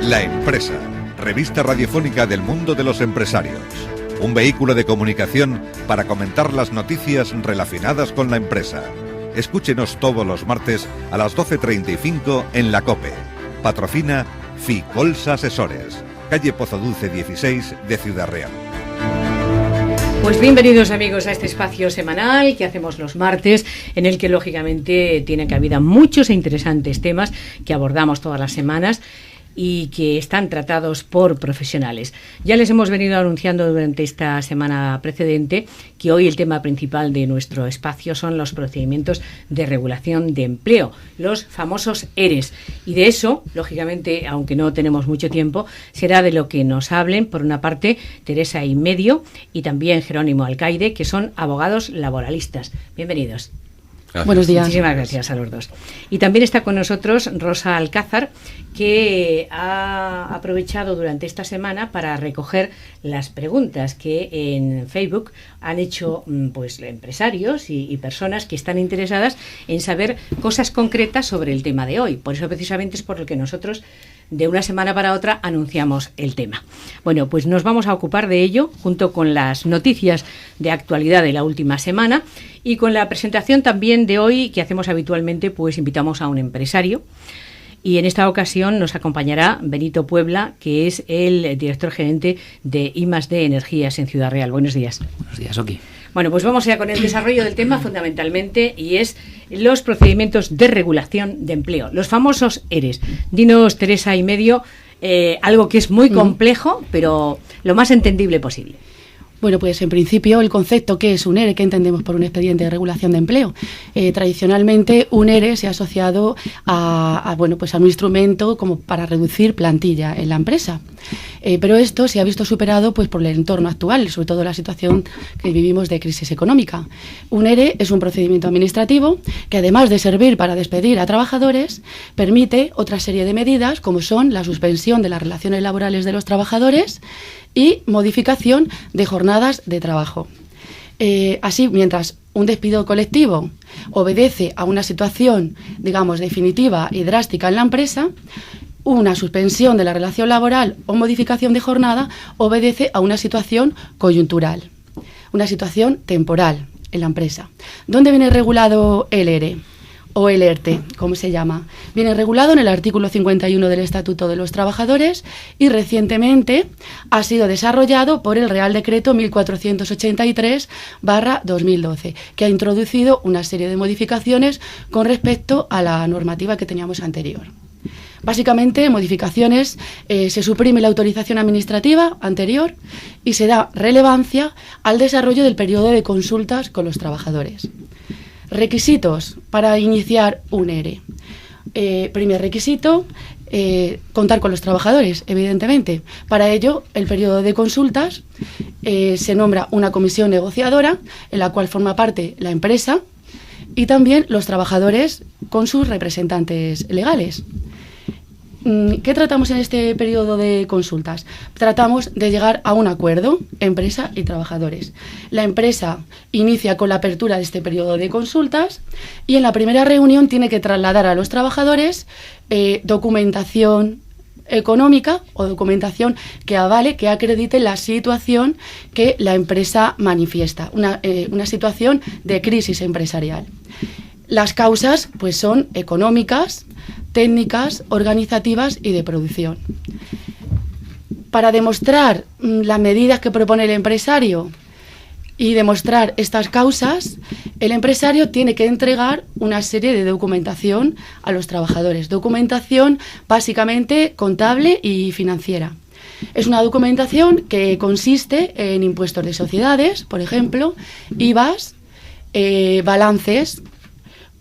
La Empresa, revista radiofónica del mundo de los empresarios. Un vehículo de comunicación para comentar las noticias relacionadas con la empresa. Escúchenos todos los martes a las 12:35 en la COPE. Patrocina Ficols Asesores, calle Pozo Dulce 16 de Ciudad Real. Pues bienvenidos amigos a este espacio semanal que hacemos los martes, en el que lógicamente tiene cabida muchos e interesantes temas que abordamos todas las semanas y que están tratados por profesionales. Ya les hemos venido anunciando durante esta semana precedente que hoy el tema principal de nuestro espacio son los procedimientos de regulación de empleo, los famosos ERES. Y de eso, lógicamente, aunque no tenemos mucho tiempo, será de lo que nos hablen, por una parte, Teresa Imedio y también Jerónimo Alcaide, que son abogados laboralistas. Bienvenidos. Gracias. Buenos días. Muchísimas gracias a los dos. Y también está con nosotros Rosa Alcázar, que ha aprovechado durante esta semana para recoger las preguntas que en Facebook han hecho pues empresarios y personas que están interesadas en saber cosas concretas sobre el tema de hoy. Por eso precisamente es por lo que nosotros de una semana para otra anunciamos el tema. Bueno, pues nos vamos a ocupar de ello junto con las noticias de actualidad de la última semana y con la presentación también de hoy que hacemos habitualmente, pues invitamos a un empresario. Y en esta ocasión nos acompañará Benito Puebla, que es el director gerente de I+D Energías en Ciudad Real. Buenos días. Buenos días, Oki. Bueno, pues vamos ya con el desarrollo del tema fundamentalmente, y es los procedimientos de regulación de empleo, los famosos ERES. Dinos, Teresa Imedio, algo que es muy complejo, pero lo más entendible posible. Bueno, pues en principio el concepto que es un ERE, ¿qué entendemos por un expediente de regulación de empleo? Tradicionalmente un ERE se ha asociado a un instrumento como para reducir plantilla en la empresa. Pero esto se ha visto superado pues por el entorno actual, sobre todo la situación que vivimos de crisis económica. Un ERE es un procedimiento administrativo que, además de servir para despedir a trabajadores, permite otra serie de medidas como son la suspensión de las relaciones laborales de los trabajadores y modificación de jornadas de trabajo. Así, mientras un despido colectivo obedece a una situación, digamos, definitiva y drástica en la empresa, una suspensión de la relación laboral o modificación de jornada obedece a una situación coyuntural, una situación temporal en la empresa. ¿Dónde viene regulado el ERE? O el ERTE, como se llama. Viene regulado en el artículo 51 del Estatuto de los Trabajadores y recientemente ha sido desarrollado por el Real Decreto 1483/2012, que ha introducido una serie de modificaciones con respecto a la normativa que teníamos anterior. Básicamente, modificaciones, se suprime la autorización administrativa anterior y se da relevancia al desarrollo del periodo de consultas con los trabajadores. Requisitos para iniciar un ERE. Primer requisito, contar con los trabajadores, evidentemente. Para ello, el periodo de consultas se nombra una comisión negociadora en la cual forma parte la empresa y también los trabajadores con sus representantes legales. ¿Qué tratamos en este periodo de consultas? Tratamos de llegar a un acuerdo, empresa y trabajadores. La empresa inicia con la apertura de este periodo de consultas y en la primera reunión tiene que trasladar a los trabajadores documentación económica o documentación que avale, que acredite la situación que la empresa manifiesta, una situación de crisis empresarial. Las causas pues son económicas, técnicas, organizativas y de producción. Para demostrar las medidas que propone el empresario y demostrar estas causas, el empresario tiene que entregar una serie de documentación a los trabajadores. Documentación básicamente contable y financiera. Es una documentación que consiste en impuestos de sociedades, por ejemplo, IVAs, balances,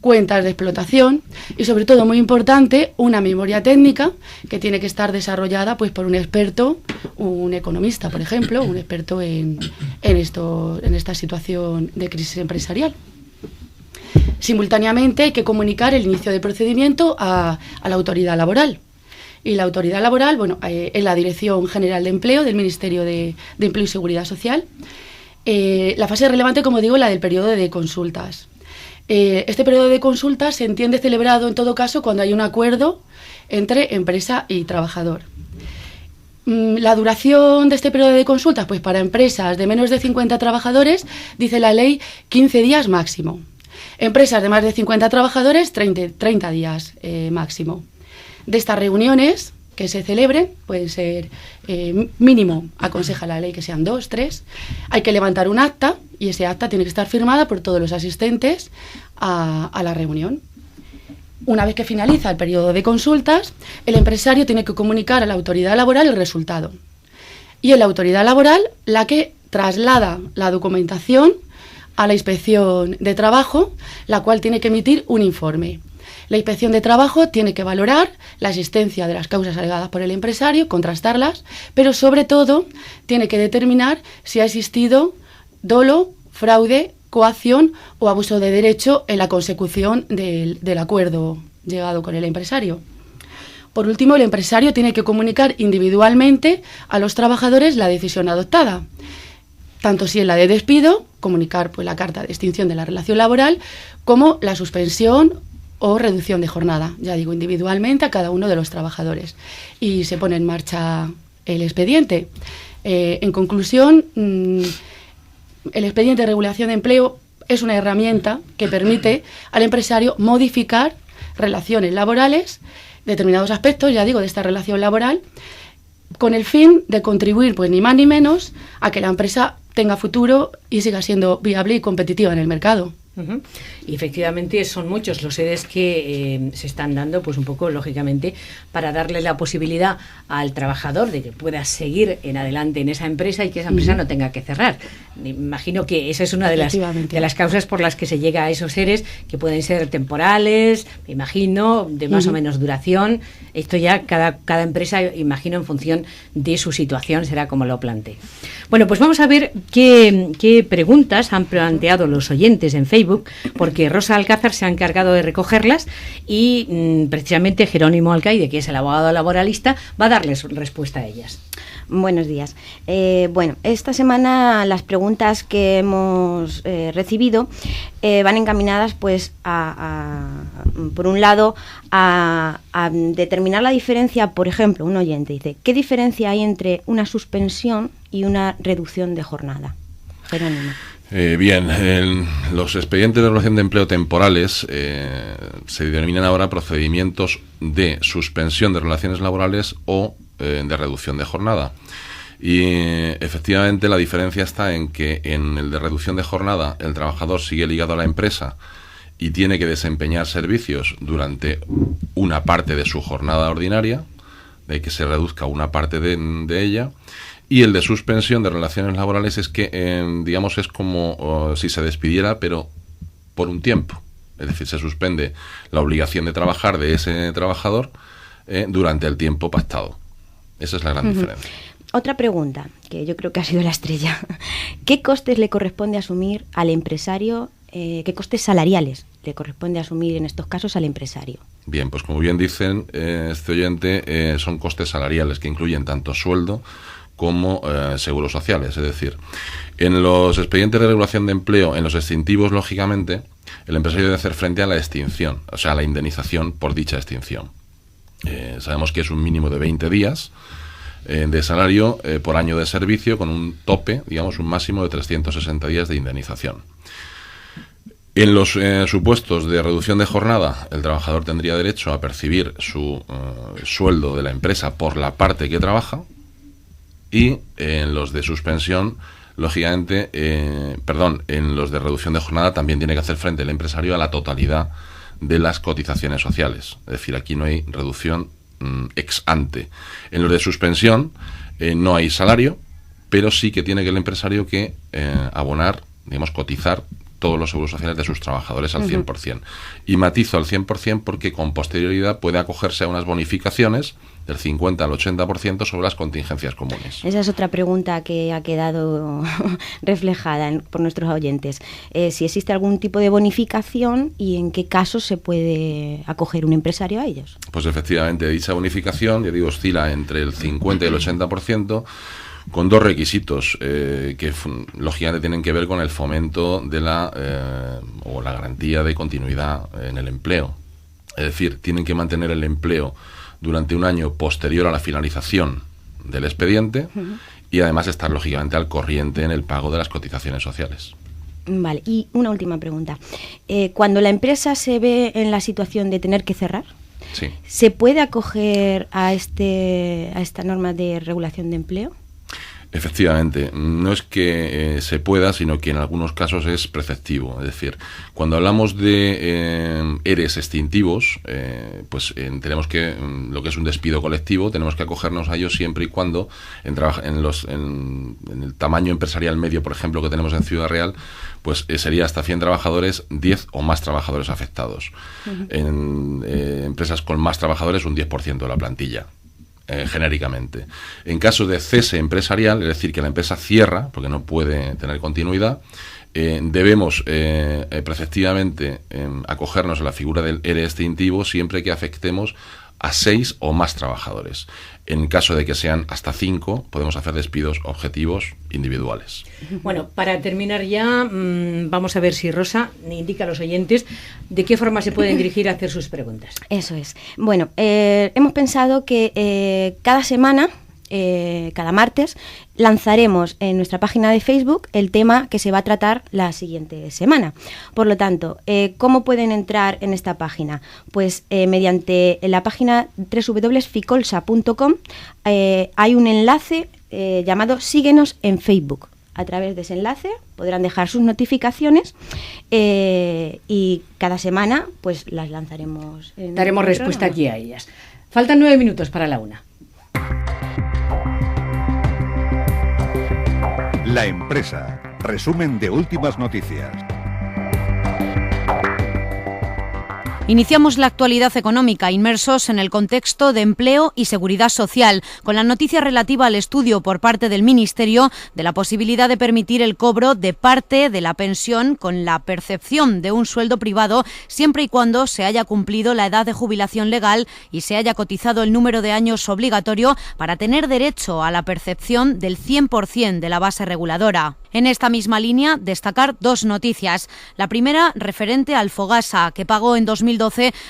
cuentas de explotación y, sobre todo, muy importante, una memoria técnica que tiene que estar desarrollada pues por un experto, un economista, por ejemplo, un experto en esta situación de crisis empresarial. Simultáneamente hay que comunicar el inicio del procedimiento a la autoridad laboral. Y la autoridad laboral, es la Dirección General de Empleo del Ministerio de Empleo y Seguridad Social. La fase relevante, como digo, la del periodo de consultas. Este periodo de consulta se entiende celebrado en todo caso cuando hay un acuerdo entre empresa y trabajador. La duración de este periodo de consultas, pues para empresas de menos de 50 trabajadores, dice la ley 15 días máximo. Empresas de más de 50 trabajadores, 30 días máximo. De estas reuniones que se celebren, pueden ser mínimo, aconseja la ley que sean 2, 3. Hay que levantar un acta y ese acta tiene que estar firmada por todos los asistentes a la reunión. Una vez que finaliza el periodo de consultas, el empresario tiene que comunicar a la autoridad laboral el resultado. Y es la autoridad laboral la que traslada la documentación a la inspección de trabajo, la cual tiene que emitir un informe. La inspección de trabajo tiene que valorar la existencia de las causas alegadas por el empresario, contrastarlas, pero sobre todo tiene que determinar si ha existido dolo, fraude, coacción o abuso de derecho en la consecución del acuerdo llegado con el empresario. Por último, el empresario tiene que comunicar individualmente a los trabajadores la decisión adoptada. Tanto si es la de despido, comunicar pues la carta de extinción de la relación laboral, como la suspensión o reducción de jornada, ya digo, individualmente a cada uno de los trabajadores. Y se pone en marcha el expediente. En conclusión, el expediente de regulación de empleo es una herramienta que permite al empresario modificar relaciones laborales, determinados aspectos, ya digo, de esta relación laboral, con el fin de contribuir, pues ni más ni menos, a que la empresa tenga futuro y siga siendo viable y competitiva en el mercado. Uh-huh. Y efectivamente son muchos los EREs que se están dando, pues un poco lógicamente para darle la posibilidad al trabajador de que pueda seguir en adelante en esa empresa y que esa empresa no tenga que cerrar. Me imagino que esa es una de las causas por las que se llega a esos EREs, que pueden ser temporales, me imagino, de más o menos duración. Esto ya cada empresa, imagino, en función de su situación será como lo plantee. Bueno, pues vamos a ver qué preguntas han planteado los oyentes en Facebook, porque Rosa Alcázar se ha encargado de recogerlas y precisamente Jerónimo Alcaide, que es el abogado laboralista, va a darles respuesta a ellas. Buenos días. Bueno, esta semana las preguntas que hemos recibido van encaminadas, pues, por un lado, a determinar la diferencia. Por ejemplo, un oyente dice: ¿qué diferencia hay entre una suspensión y una reducción de jornada? Jerónimo. Bien, los expedientes de regulación de empleo temporales se denominan ahora procedimientos de suspensión de relaciones laborales o de reducción de jornada. Y efectivamente la diferencia está en que en el de reducción de jornada el trabajador sigue ligado a la empresa y tiene que desempeñar servicios durante una parte de su jornada ordinaria, de que se reduzca una parte de ella. Y el de suspensión de relaciones laborales es que, digamos, es como si se despidiera, pero por un tiempo. Es decir, se suspende la obligación de trabajar de ese trabajador durante el tiempo pactado. Esa es la gran diferencia. Otra pregunta, que yo creo que ha sido la estrella. ¿Qué costes le corresponde asumir al empresario? ¿Qué costes salariales le corresponde asumir en estos casos al empresario? Bien, pues como bien dicen este oyente, son costes salariales que incluyen tanto sueldo como seguros sociales. Es decir, en los expedientes de regulación de empleo, en los extintivos, lógicamente, el empresario debe hacer frente a la extinción, o sea, a la indemnización por dicha extinción. Sabemos que es un mínimo de 20 días de salario por año de servicio, con un tope, digamos, un máximo de 360 días de indemnización. En los supuestos de reducción de jornada, el trabajador tendría derecho a percibir su sueldo de la empresa por la parte que trabaja, y en los de suspensión, lógicamente, en los de reducción de jornada también tiene que hacer frente el empresario a la totalidad de las cotizaciones sociales. Es decir, aquí no hay reducción ex ante. En los de suspensión no hay salario, pero sí que tiene que el empresario que abonar, digamos, cotizar todos los seguros sociales de sus trabajadores al 100%. Y matizo al 100% porque con posterioridad puede acogerse a unas bonificaciones del 50 al 80% sobre las contingencias comunes. Esa es otra pregunta que ha quedado reflejada por nuestros oyentes. Si existe algún tipo de bonificación y en qué casos se puede acoger un empresario a ellos. Pues efectivamente, dicha bonificación, ya digo, oscila entre el 50 y el 80%, con dos requisitos que lógicamente tienen que ver con el fomento de o la garantía de continuidad en el empleo. Es decir, tienen que mantener el empleo durante un año posterior a la finalización del expediente y además estar lógicamente al corriente en el pago de las cotizaciones sociales. Vale, y una última pregunta. Cuando la empresa se ve en la situación de tener que cerrar, Sí. ¿se puede acoger a esta norma de regulación de empleo? Efectivamente, no es que se pueda, sino que en algunos casos es preceptivo. Es decir, cuando hablamos de ERES extintivos, pues tenemos que, lo que es un despido colectivo, tenemos que acogernos a ellos siempre y cuando en el tamaño empresarial medio, por ejemplo, que tenemos en Ciudad Real, pues sería hasta 100 trabajadores, 10 o más trabajadores afectados. En empresas con más trabajadores, un 10% de la plantilla. Genéricamente. En caso de cese empresarial, es decir, que la empresa cierra, porque no puede tener continuidad, debemos preceptivamente acogernos a la figura del ERE extintivo siempre que afectemos a 6 o más trabajadores. En caso de que sean hasta 5, podemos hacer despidos objetivos individuales. Bueno, para terminar ya, vamos a ver si Rosa indica a los oyentes de qué forma se pueden dirigir a hacer sus preguntas. Eso es. Bueno, hemos pensado que cada semana, cada martes, lanzaremos en nuestra página de Facebook el tema que se va a tratar la siguiente semana. Por lo tanto, ¿cómo pueden entrar en esta página? Pues mediante la página www.ficolsa.com hay un enlace llamado Síguenos en Facebook. A través de ese enlace podrán dejar sus notificaciones y cada semana pues las lanzaremos. Daremos respuesta aquí a ellas. Faltan 9 minutos para la 1. La Empresa. Resumen de últimas noticias. Iniciamos la actualidad económica inmersos en el contexto de empleo y seguridad social, con la noticia relativa al estudio por parte del Ministerio de la posibilidad de permitir el cobro de parte de la pensión con la percepción de un sueldo privado siempre y cuando se haya cumplido la edad de jubilación legal y se haya cotizado el número de años obligatorio para tener derecho a la percepción del 100% de la base reguladora. En esta misma línea, destacar dos noticias. La primera, referente al Fogasa, que pagó en 2012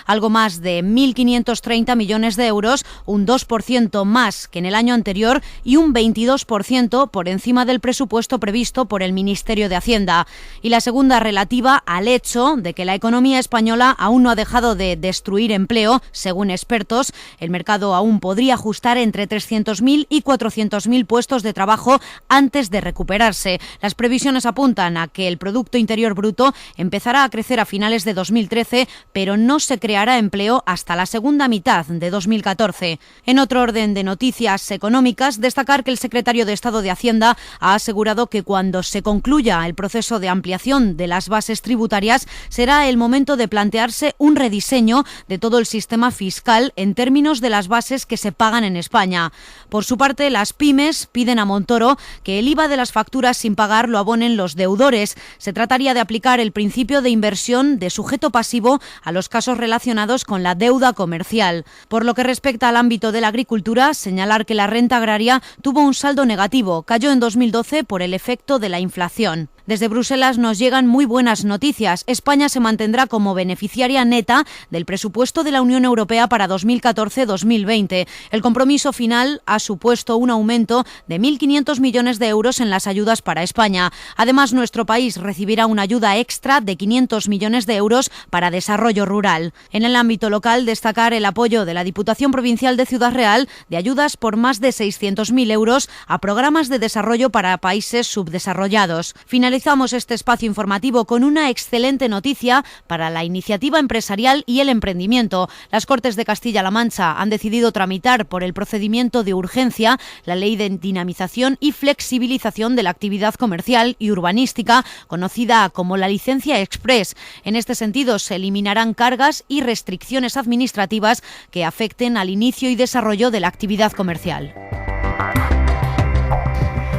algo más de 1.530 millones de euros, un 2% más que en el año anterior y un 22% por encima del presupuesto previsto por el Ministerio de Hacienda. Y la segunda, relativa al hecho de que la economía española aún no ha dejado de destruir empleo. Según expertos, el mercado aún podría ajustar entre 300.000 y 400.000 puestos de trabajo antes de recuperarse. Las previsiones apuntan a que el Producto Interior Bruto empezará a crecer a finales de 2013, pero no se creará empleo hasta la segunda mitad de 2014. En otro orden de noticias económicas, destacar que el secretario de Estado de Hacienda ha asegurado que cuando se concluya el proceso de ampliación de las bases tributarias, será el momento de plantearse un rediseño de todo el sistema fiscal en términos de las bases que se pagan en España. Por su parte, las pymes piden a Montoro que el IVA de las facturas sin pagar lo abonen los deudores. Se trataría de aplicar el principio de inversión de sujeto pasivo a los casos relacionados con la deuda comercial. Por lo que respecta al ámbito de la agricultura, señalar que la renta agraria tuvo un saldo negativo, cayó en 2012 por el efecto de la inflación. Desde Bruselas nos llegan muy buenas noticias. España se mantendrá como beneficiaria neta del presupuesto de la Unión Europea para 2014-2020. El compromiso final ha supuesto un aumento de 1.500 millones de euros en las ayudas para España. Además, nuestro país recibirá una ayuda extra de 500 millones de euros para desarrollo rural. En el ámbito local, destacar el apoyo de la Diputación Provincial de Ciudad Real de ayudas por más de 600.000 euros a programas de desarrollo para países subdesarrollados. Finalizamos este espacio informativo con una excelente noticia para la iniciativa empresarial y el emprendimiento. Las Cortes de Castilla-La Mancha han decidido tramitar por el procedimiento de urgencia la Ley de Dinamización y Flexibilización de la Actividad Comercial y Urbanística, conocida como la Licencia Express. En este sentido, se eliminarán cargas y restricciones administrativas que afecten al inicio y desarrollo de la actividad comercial.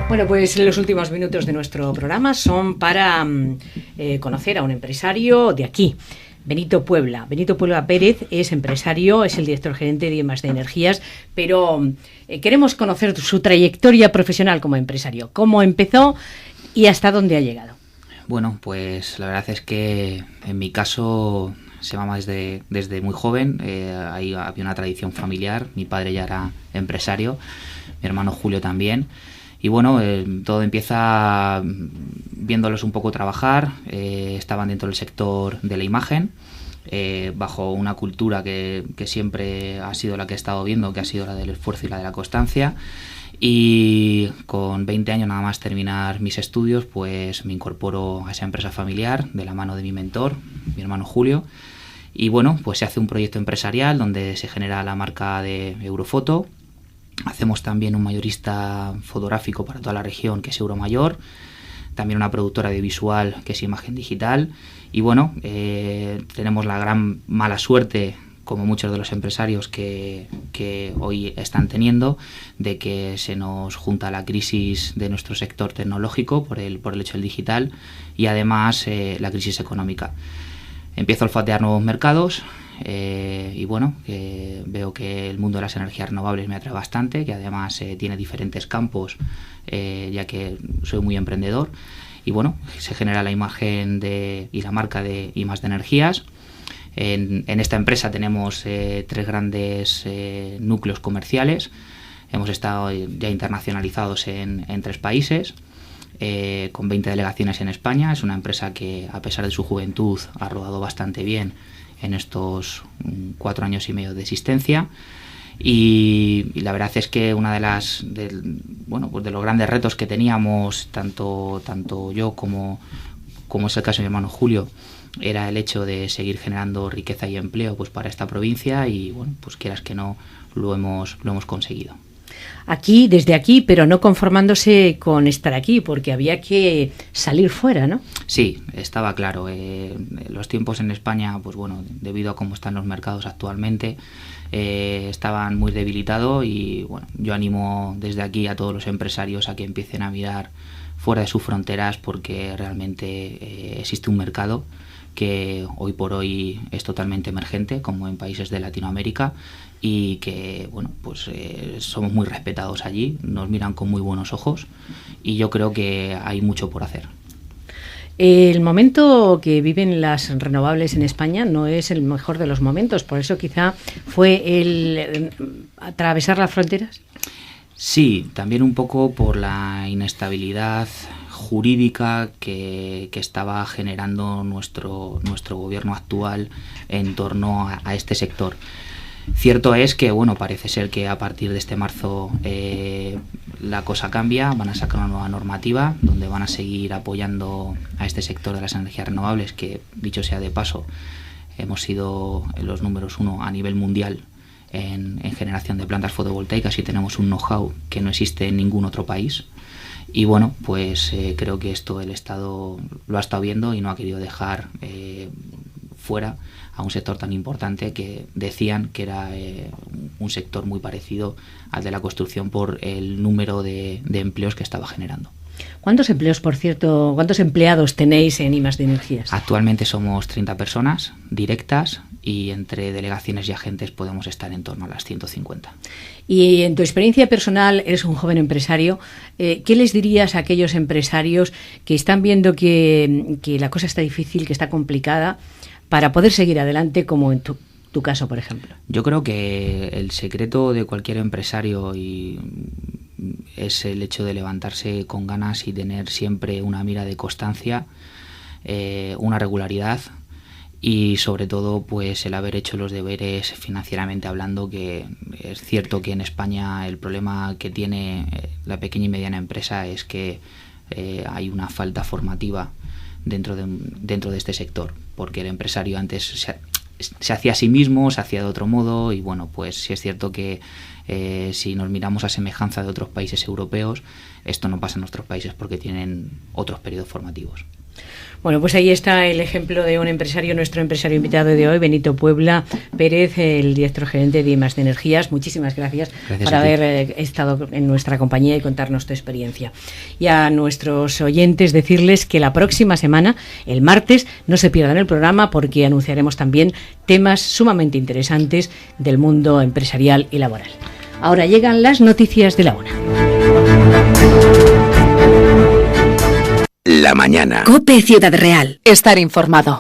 Bueno, pues los últimos minutos de nuestro programa son para conocer a un empresario de aquí, Benito Puebla. Benito Puebla Pérez es empresario, es el director gerente de I+D Energías, pero queremos conocer su trayectoria profesional como empresario. ¿Cómo empezó y hasta dónde ha llegado? Bueno, pues la verdad es que en mi caso se llama desde muy joven. Ahí había una tradición familiar. Mi padre ya era empresario, mi hermano Julio también. Y bueno, todo empieza viéndolos un poco trabajar. Estaban dentro del sector de la imagen, bajo una cultura que siempre ha sido la que he estado viendo, que ha sido la del esfuerzo y la de la constancia. Y con 20 años nada más terminar mis estudios, pues me incorporo a esa empresa familiar de la mano de mi mentor, mi hermano Julio. Y bueno, pues se hace un proyecto empresarial donde se genera la marca de Eurofoto. Hacemos también un mayorista fotográfico para toda la región, que es Euromayor. También una productora audiovisual, que es Imagen Digital. Y bueno, tenemos la gran mala suerte, como muchos de los empresarios que hoy están teniendo, de que se nos junta la crisis de nuestro sector tecnológico por el hecho del digital y además la crisis económica. Empiezo a olfatear nuevos mercados. Y bueno, veo que el mundo de las energías renovables me atrae bastante, que además tiene diferentes campos, ya que soy muy emprendedor. Y bueno, se genera la imagen y la marca de I+D Energías. En esta empresa tenemos 3 grandes núcleos comerciales. Hemos estado ya internacionalizados en 3 países. Con 20 delegaciones en España. Es una empresa que, a pesar de su juventud, ha rodado bastante bien en estos 4 años y medio de existencia. Y la verdad es que una de los grandes retos que teníamos, tanto yo como es el caso de mi hermano Julio, era el hecho de seguir generando riqueza y empleo pues para esta provincia, y bueno, pues quieras que no, lo hemos conseguido. Desde aquí, pero no conformándose con estar aquí, porque había que salir fuera, ¿no? Sí, estaba claro. Los tiempos en España, pues bueno, debido a cómo están los mercados actualmente, estaban muy debilitados, y bueno, yo animo desde aquí a todos los empresarios a que empiecen a mirar fuera de sus fronteras, porque realmente existe un mercado que hoy por hoy es totalmente emergente, como en países de Latinoamérica, y que bueno, pues somos muy respetados allí, nos miran con muy buenos ojos, y yo creo que hay mucho por hacer. El momento que viven las renovables en España no es el mejor de los momentos, por eso quizá fue el atravesar las fronteras. Sí, también un poco por la inestabilidad jurídica que estaba generando nuestro gobierno actual en torno a este sector. Cierto es que, bueno, parece ser que a partir de este marzo la cosa cambia, van a sacar una nueva normativa donde van a seguir apoyando a este sector de las energías renovables, que, dicho sea de paso, hemos sido los números 1 a nivel mundial en generación de plantas fotovoltaicas, y tenemos un know-how que no existe en ningún otro país. Y bueno, pues creo que esto el Estado lo ha estado viendo y no ha querido dejar fuera a un sector tan importante, que decían que era un sector muy parecido al de la construcción por el número de empleos que estaba generando. ¿Cuántos empleos, por cierto, cuántos empleados tenéis en I+D Energías? Actualmente somos 30 personas directas, y entre delegaciones y agentes podemos estar en torno a las 150. Y en tu experiencia personal, eres un joven empresario, ¿qué les dirías a aquellos empresarios que están viendo que la cosa está difícil, que está complicada, para poder seguir adelante, como en tu caso, por ejemplo? Yo creo que el secreto de cualquier empresario es el hecho de levantarse con ganas y tener siempre una mira de constancia, una regularidad, y sobre todo pues el haber hecho los deberes financieramente hablando, que es cierto que en España el problema que tiene la pequeña y mediana empresa es que hay una falta formativa dentro de este sector, porque el empresario antes se hacía a sí mismo, se hacía de otro modo, y bueno, pues sí es cierto que si nos miramos a semejanza de otros países europeos, esto no pasa en nuestros países porque tienen otros periodos formativos. Bueno, pues ahí está el ejemplo de un empresario, nuestro empresario invitado de hoy, Benito Puebla Pérez, el director gerente de I+D Energías. Muchísimas gracias por haber estado en nuestra compañía y contarnos tu experiencia. Y a nuestros oyentes decirles que la próxima semana, el martes, no se pierdan el programa porque anunciaremos también temas sumamente interesantes del mundo empresarial y laboral. Ahora llegan las noticias de la una. La mañana. COPE Ciudad Real. Estar informado.